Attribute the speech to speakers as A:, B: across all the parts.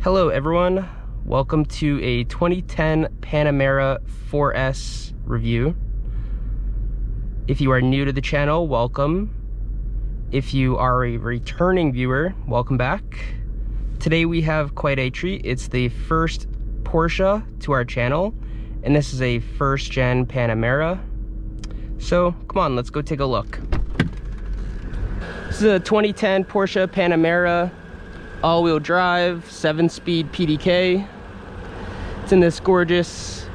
A: Hello everyone, welcome to a 2010 Panamera 4S review. If you are new to the channel, welcome. If you are a returning viewer, welcome back. Today we have quite a treat. It's the first Porsche to our channel, and this is a first gen Panamera. So come on, let's go take a look. This is a 2010 Porsche Panamera, all-wheel drive, 7-speed PDK. It's in this gorgeous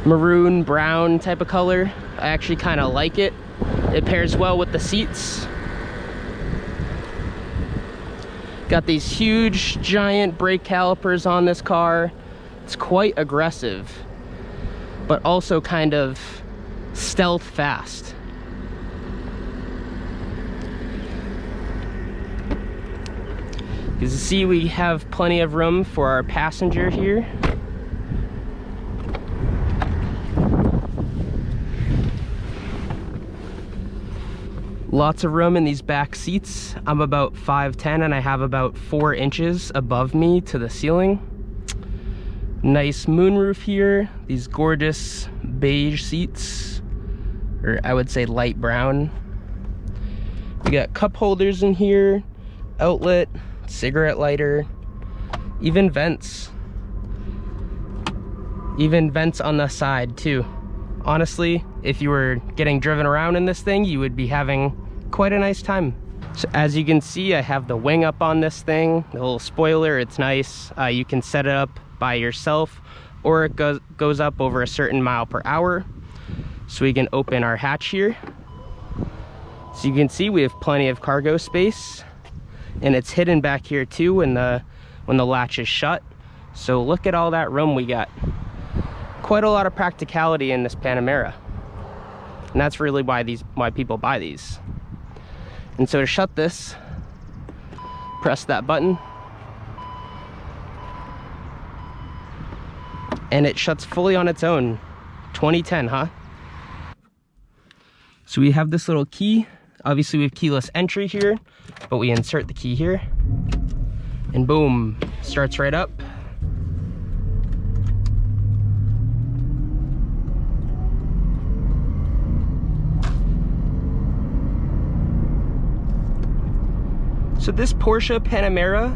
A: maroon brown type of color. I actually kind of like it. It pairs well with the seats. Got these huge giant brake calipers on this car. It's quite aggressive, but also kind of stealth fast. As you see, we have plenty of room for our passenger here. Lots of room in these back seats. I'm about 5'10" and I have about 4 inches above me to the ceiling. Nice moonroof here. These gorgeous beige seats, or I would say light brown. We got cup holders in here, outlet, cigarette lighter, even vents on the side too. Honestly, if you were getting driven around in this thing, you would be having quite a nice time. So as you can see, I have the wing up on this thing, the little spoiler. It's nice. You can set it up by yourself, or it goes up over a certain mile per hour. So we can open our hatch here. So you can see we have plenty of cargo space. And it's hidden back here too when the latch is shut. So look at all that room we got. Quite a lot of practicality in this Panamera, and that's really why people buy these. And so to shut this, press that button, and it shuts fully on its own. 2010, huh? So we have this little key. Obviously we have keyless entry here, but we insert the key here and boom, starts right up. So this Porsche Panamera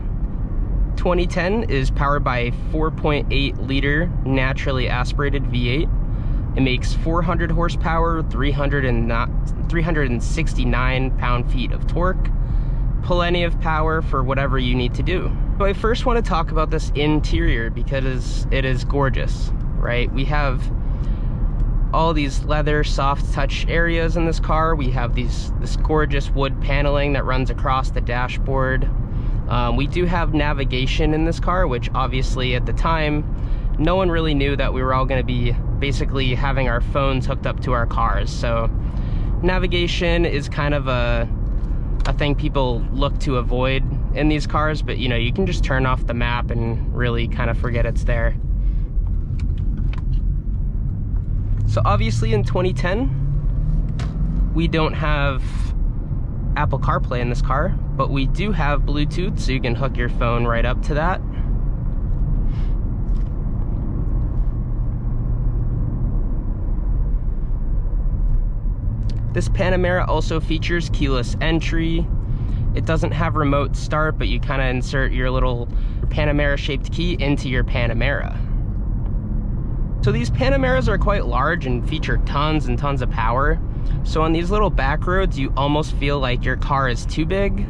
A: 2010 is powered by a 4.8 liter naturally aspirated V8. It makes 400 horsepower, 369 pound-feet of torque. Plenty of power for whatever you need to do. So I first want to talk about this interior because it is gorgeous, right? We have all these leather soft touch areas in this car. We have this gorgeous wood paneling that runs across the dashboard. We do have navigation in this car, which obviously at the time, no one really knew that we were all going to be basically having our phones hooked up to our cars. So navigation is kind of a thing people look to avoid in these cars, but you know, you can just turn off the map and really kind of forget it's there. So obviously in 2010, we don't have Apple CarPlay in this car, but we do have Bluetooth, so you can hook your phone right up to that. This Panamera also features keyless entry. It doesn't have remote start, but you kind of insert your little Panamera shaped key into your Panamera. So these Panameras are quite large and feature tons and tons of power. So on these little back roads, you almost feel like your car is too big.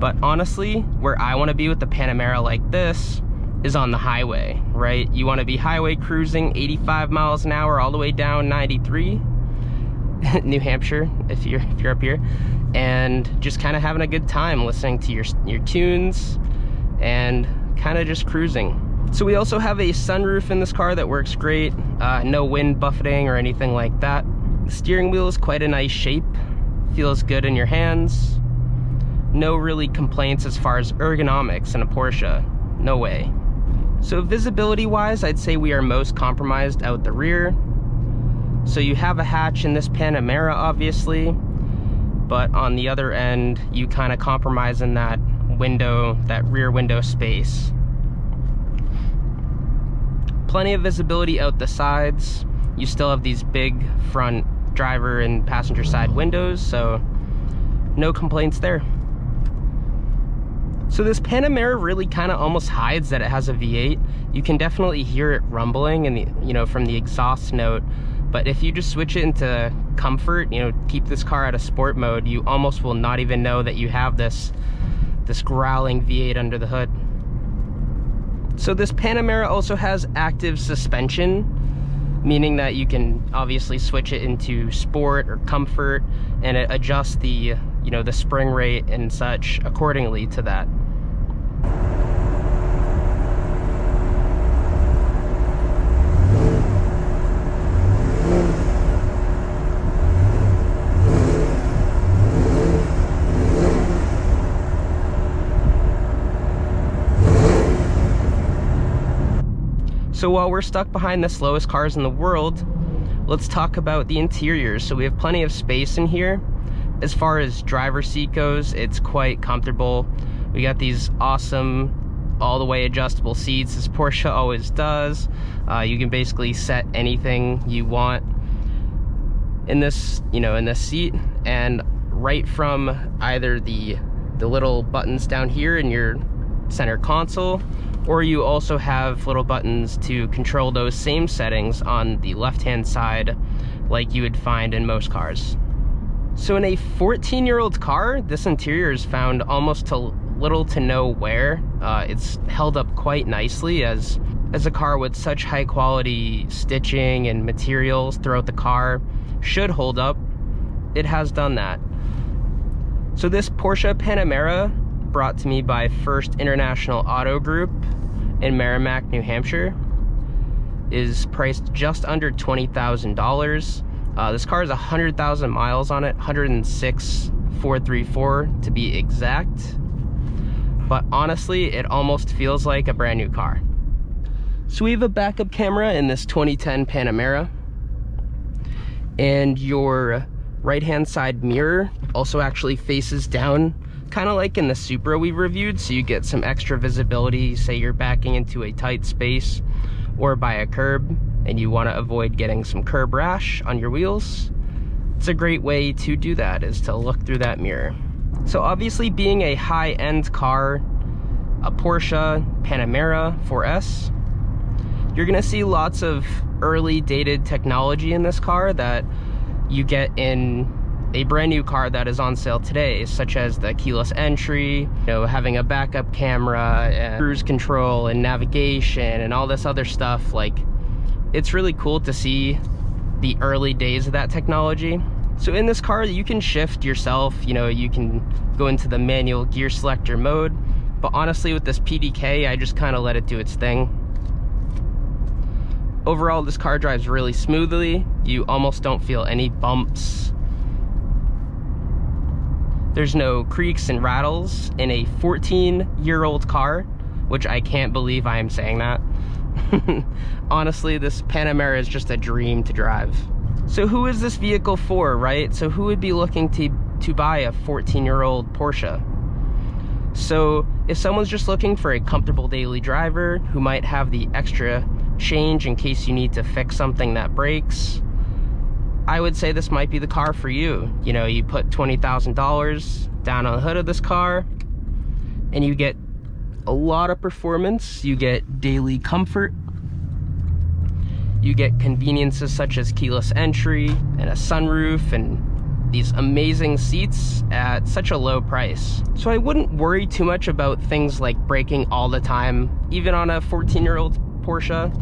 A: But honestly, where I want to be with the Panamera like this is on the highway, right? You want to be highway cruising 85 miles an hour all the way down 93. New Hampshire, if you're up here, and just kind of having a good time listening to your tunes and kind of just cruising. So we also have a sunroof in this car that works great. No wind buffeting or anything like that. The steering wheel is quite a nice shape, feels good in your hands. No really complaints as far as ergonomics in a Porsche, no way. So visibility wise, I'd say we are most compromised out the rear. So you have a hatch in this Panamera, obviously, but on the other end, you kind of compromise in that window, that rear window space. Plenty of visibility out the sides. You still have these big front driver and passenger side windows, so no complaints there. So this Panamera really kind of almost hides that it has a V8. You can definitely hear it rumbling and from the exhaust note, but if you just switch it into comfort, keep this car out of sport mode, you almost will not even know that you have this growling V8 under the hood. So this Panamera also has active suspension, meaning that you can obviously switch it into sport or comfort, and it adjusts the the spring rate and such accordingly to that. So while we're stuck behind the slowest cars in the world, let's talk about the interiors. So we have plenty of space in here. As far as driver's seat goes, it's quite comfortable. We got these awesome all the way adjustable seats, as Porsche always does. You can basically set anything you want in this, in this seat, and right from either the little buttons down here in your center console, or you also have little buttons to control those same settings on the left-hand side like you would find in most cars. So in a 14-year-old car, this interior is found almost to little to no wear. It's held up quite nicely as a car with such high quality stitching and materials throughout the car should hold up. It has done that. So this Porsche Panamera, brought to me by First International Auto Group in Merrimack, New Hampshire, is priced just under $20,000. This car has 100,000 miles on it, 106,434 to be exact. But honestly, it almost feels like a brand new car. So we have a backup camera in this 2010 Panamera, and your right-hand side mirror also actually faces down, kind of like in the Supra we reviewed, so you get some extra visibility. Say you're backing into a tight space or by a curb and you want to avoid getting some curb rash on your wheels. It's a great way to do that, is to look through that mirror. So obviously, being a high-end car, a Porsche Panamera 4S, you're gonna see lots of early dated technology in this car that you get in a brand new car that is on sale today, such as the keyless entry, having a backup camera and cruise control and navigation and all this other stuff. Like, it's really cool to see the early days of that technology. So in this car, you can shift yourself, you can go into the manual gear selector mode, but honestly with this PDK, I just kind of let it do its thing. Overall, this car drives really smoothly. You almost don't feel any bumps. There's no creaks and rattles in a 14-year-old car, which I can't believe I am saying that. Honestly, this Panamera is just a dream to drive. So who is this vehicle for, right? So who would be looking to buy a 14-year-old Porsche? So if someone's just looking for a comfortable daily driver who might have the extra change in case you need to fix something that breaks, I would say this might be the car for you. You put $20,000 down on the hood of this car and you get a lot of performance. You get daily comfort. You get conveniences such as keyless entry and a sunroof and these amazing seats at such a low price. So I wouldn't worry too much about things like braking all the time, even on a 14-year-old Porsche.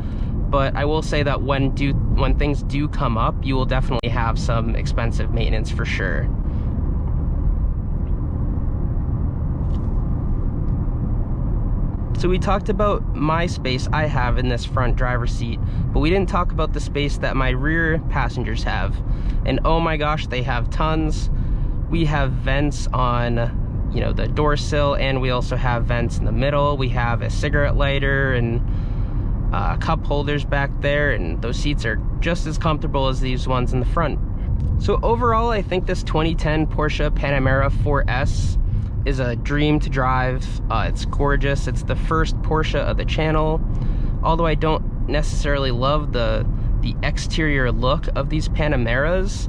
A: But I will say that when things do come up, you will definitely have some expensive maintenance for sure. So we talked about my space I have in this front driver's seat, but we didn't talk about the space that my rear passengers have. And oh my gosh, they have tons. We have vents on, the door sill, and we also have vents in the middle. We have a cigarette lighter and cup holders back there, and those seats are just as comfortable as these ones in the front. So overall, I think this 2010 Porsche Panamera 4S is a dream to drive. It's gorgeous. It's the first Porsche of the channel. although I don't necessarily love the exterior look of these Panameras,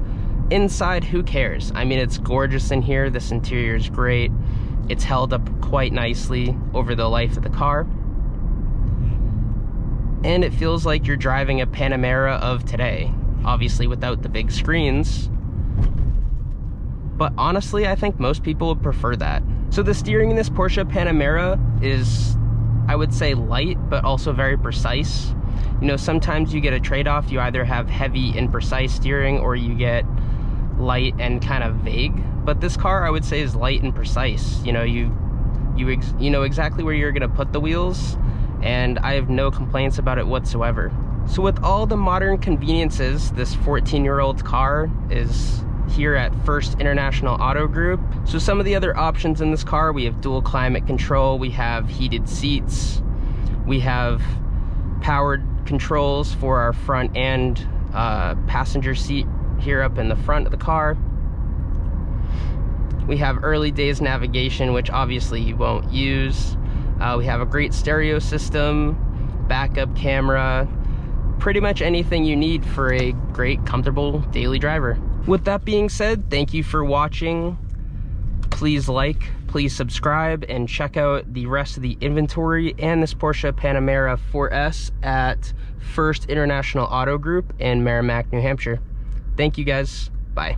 A: inside, who cares? I mean, it's gorgeous in here. This interior is great. It's held up quite nicely over the life of the car. And it feels like you're driving a Panamera of today, obviously without the big screens. But honestly, I think most people would prefer that. So the steering in this Porsche Panamera is, I would say, light, but also very precise. You know, sometimes you get a trade-off. You either have heavy and precise steering, or you get light and kind of vague. But this car, I would say, is light and precise. You know, you know exactly where you're gonna put the wheels, and I have no complaints about it whatsoever. So with all the modern conveniences, this 14-year-old car is here at First International Auto Group. So some of the other options in this car, we have dual climate control, we have heated seats, we have powered controls for our front and passenger seat here up in the front of the car. We have early days navigation, which obviously you won't use. We have a great stereo system, backup camera, pretty much anything you need for a great, comfortable daily driver. With that being said, thank you for watching. Please like, please subscribe, and check out the rest of the inventory and this Porsche Panamera 4S at First International Auto Group in Merrimack, New Hampshire. Thank you guys. Bye.